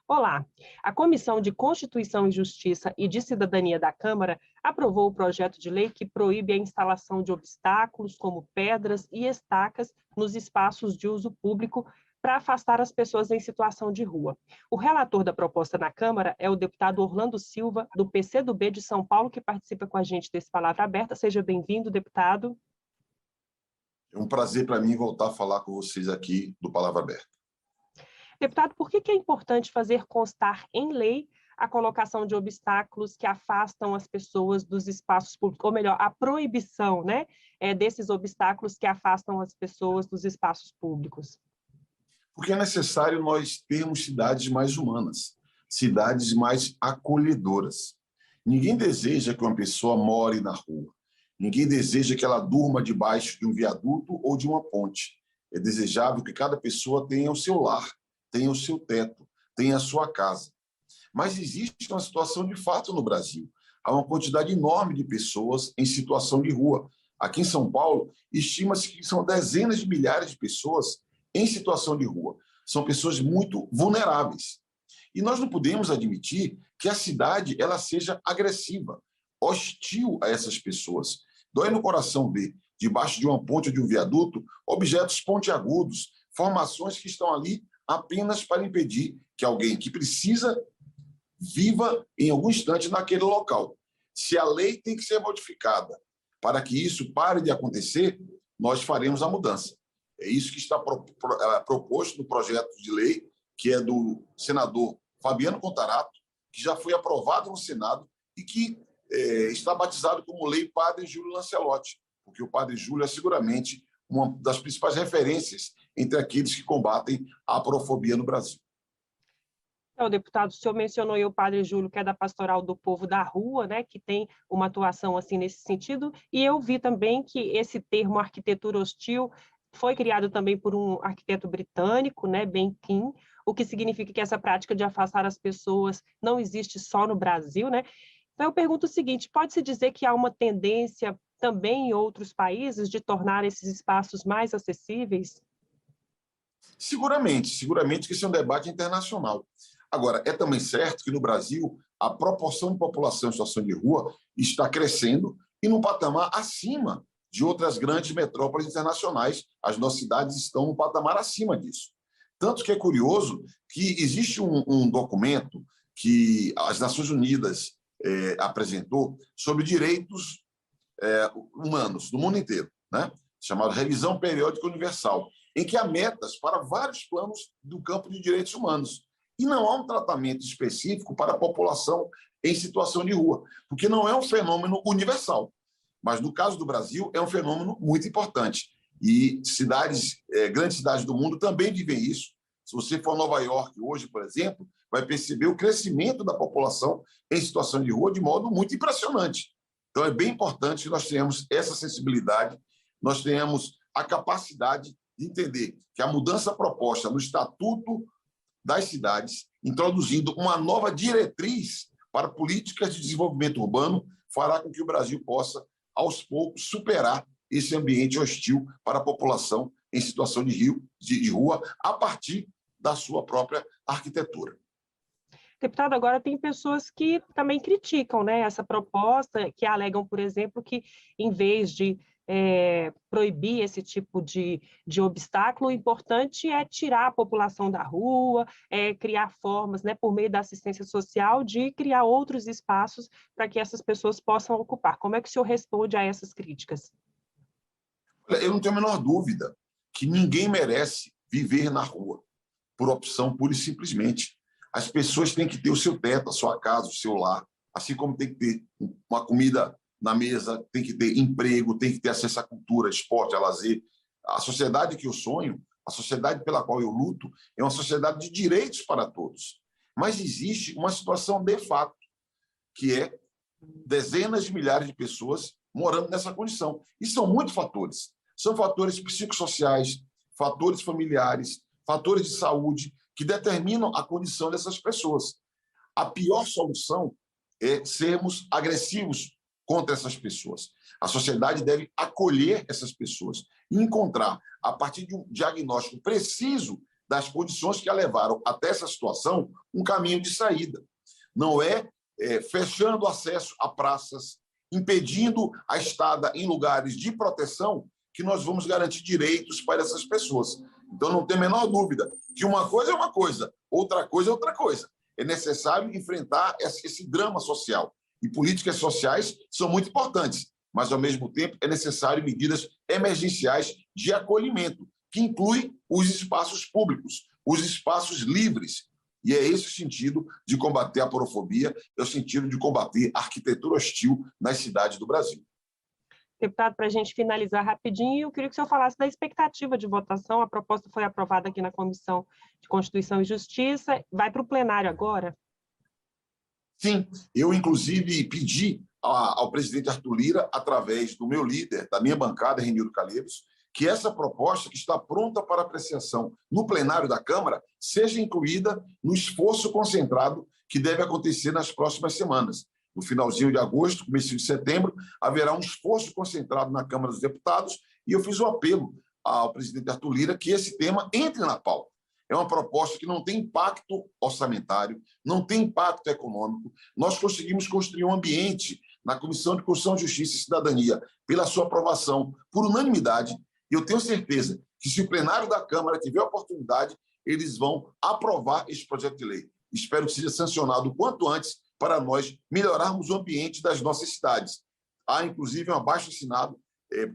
Olá, a Comissão de Constituição e Justiça e de Cidadania da Câmara aprovou o projeto de lei que proíbe a instalação de obstáculos, como pedras e estacas, nos espaços de uso público para afastar as pessoas em situação de rua. O relator da proposta na Câmara é o deputado Orlando Silva, do PCdoB de São Paulo, que participa com a gente desse Palavra Aberta. Seja bem-vindo, deputado. É um prazer para mim voltar a falar com vocês aqui do Palavra Aberta. Deputado, por que é importante fazer constar em lei a colocação de obstáculos que afastam as pessoas dos espaços públicos, ou melhor, a proibição, desses obstáculos que afastam as pessoas dos espaços públicos? Porque é necessário nós termos cidades mais humanas, cidades mais acolhedoras. Ninguém deseja que uma pessoa more na rua. Ninguém deseja que ela durma debaixo de um viaduto ou de uma ponte. É desejável que cada pessoa tenha o seu lar, tenha o seu teto, tenha a sua casa. Mas existe uma situação de fato no Brasil. Há uma quantidade enorme de pessoas em situação de rua. Aqui em São Paulo, estima-se que são dezenas de milhares de pessoas em situação de rua. São pessoas muito vulneráveis. E nós não podemos admitir que a cidade ela seja agressiva, hostil a essas pessoas. Dói no coração ver, debaixo de uma ponte ou de um viaduto, objetos pontiagudos, formações que estão ali apenas para impedir que alguém que precisa viva em algum instante naquele local. Se a lei tem que ser modificada para que isso pare de acontecer, nós faremos a mudança. É isso que está proposto no projeto de lei, que é do senador Fabiano Contarato, que já foi aprovado no Senado e que está batizado como Lei Padre Júlio Lancelotti, porque o Padre Júlio é seguramente uma das principais referências entre aqueles que combatem a aporofobia no Brasil. Deputado, o senhor mencionou aí o Padre Júlio, que é da Pastoral do Povo da Rua, que tem uma atuação assim nesse sentido, e eu vi também que esse termo arquitetura hostil foi criado também por um arquiteto britânico, Ben King, o que significa que essa prática de afastar as pessoas não existe só no Brasil, Então eu pergunto o seguinte, pode-se dizer que há uma tendência também em outros países de tornar esses espaços mais acessíveis? Seguramente que isso é um debate internacional. Agora, é também certo que no Brasil a proporção de população em situação de rua está crescendo e num patamar acima de outras grandes metrópoles internacionais. As nossas cidades estão num patamar acima disso. Tanto que é curioso que existe um documento que as Nações Unidas apresentou sobre direitos humanos do mundo inteiro, chamado Revisão Periódica Universal, em que há metas para vários planos do campo de direitos humanos. E não há um tratamento específico para a população em situação de rua, porque não é um fenômeno universal. Mas, no caso do Brasil, é um fenômeno muito importante. E grandes cidades do mundo também vivem isso. Se você for a Nova York hoje, por exemplo, vai perceber o crescimento da população em situação de rua de modo muito impressionante. Então, é bem importante que nós tenhamos essa sensibilidade, nós tenhamos a capacidade de entender que a mudança proposta no Estatuto das Cidades, introduzindo uma nova diretriz para políticas de desenvolvimento urbano, fará com que o Brasil possa, aos poucos, superar esse ambiente hostil para a população em situação de rua, a partir da sua própria arquitetura. Deputado, agora tem pessoas que também criticam essa proposta, que alegam, por exemplo, que em vez de proibir esse tipo de obstáculo, o importante é tirar a população da rua, criar formas, por meio da assistência social, de criar outros espaços para que essas pessoas possam ocupar. Como é que o senhor responde a essas críticas? Eu não tenho a menor dúvida que ninguém merece viver na rua, por opção pura e simplesmente. As pessoas têm que ter o seu teto, a sua casa, o seu lar, assim como tem que ter uma comida na mesa, tem que ter emprego, tem que ter acesso à cultura, esporte, a lazer. A sociedade que eu sonho, a sociedade pela qual eu luto, é uma sociedade de direitos para todos. Mas existe uma situação de fato, que é dezenas de milhares de pessoas morando nessa condição. E são muitos fatores. São fatores psicossociais, fatores familiares, fatores de saúde, que determinam a condição dessas pessoas. A pior solução é sermos agressivos contra essas pessoas. A sociedade deve acolher essas pessoas e encontrar, a partir de um diagnóstico preciso das condições que a levaram até essa situação um caminho de saída. Não é fechando o acesso a praças, impedindo a estada em lugares de proteção, que nós vamos garantir direitos para essas pessoas. Então, não tem a menor dúvida que uma coisa é uma coisa, outra coisa é outra coisa. É necessário enfrentar esse drama social. E políticas sociais são muito importantes, mas, ao mesmo tempo, é necessário medidas emergenciais de acolhimento, que incluem os espaços públicos, os espaços livres. E é esse o sentido de combater a porofobia, é o sentido de combater a arquitetura hostil nas cidades do Brasil. Deputado, para a gente finalizar rapidinho, eu queria que o senhor falasse da expectativa de votação. A proposta foi aprovada aqui na Comissão de Constituição e Justiça. Vai para o plenário agora? Sim, eu, inclusive, pedi ao presidente Arthur Lira, através do meu líder, da minha bancada, Renildo Calheiros, que essa proposta, que está pronta para apreciação no plenário da Câmara, seja incluída no esforço concentrado que deve acontecer nas próximas semanas. No finalzinho de agosto, começo de setembro, haverá um esforço concentrado na Câmara dos Deputados e eu fiz um apelo ao presidente Arthur Lira que esse tema entre na pauta. É uma proposta que não tem impacto orçamentário, não tem impacto econômico. Nós conseguimos construir um ambiente na Comissão de Constituição, Justiça e Cidadania, pela sua aprovação por unanimidade, e eu tenho certeza que, se o plenário da Câmara tiver a oportunidade, eles vão aprovar esse projeto de lei. Espero que seja sancionado o quanto antes para nós melhorarmos o ambiente das nossas cidades. Há, inclusive, um abaixo-assinado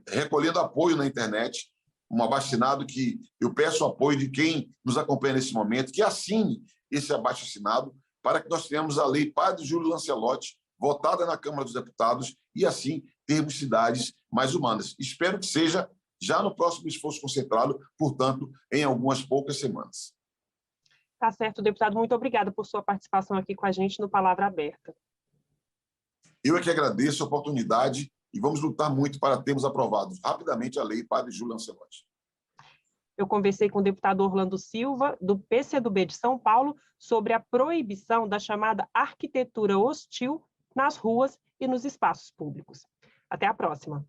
recolhendo apoio na internet, um abaixo-assinado que eu peço o apoio de quem nos acompanha nesse momento, que assine esse abaixo-assinado para que nós tenhamos a lei Padre Júlio Lancelotti votada na Câmara dos Deputados e, assim, termos cidades mais humanas. Espero que seja já no próximo esforço concentrado, portanto, em algumas poucas semanas. Tá certo, deputado. Muito obrigada por sua participação aqui com a gente no Palavra Aberta. Eu é que agradeço a oportunidade e vamos lutar muito para termos aprovado rapidamente a lei Padre Júlio Lancelotti. Eu conversei com o deputado Orlando Silva, do PCdoB de São Paulo, sobre a proibição da chamada arquitetura hostil nas ruas e nos espaços públicos. Até a próxima.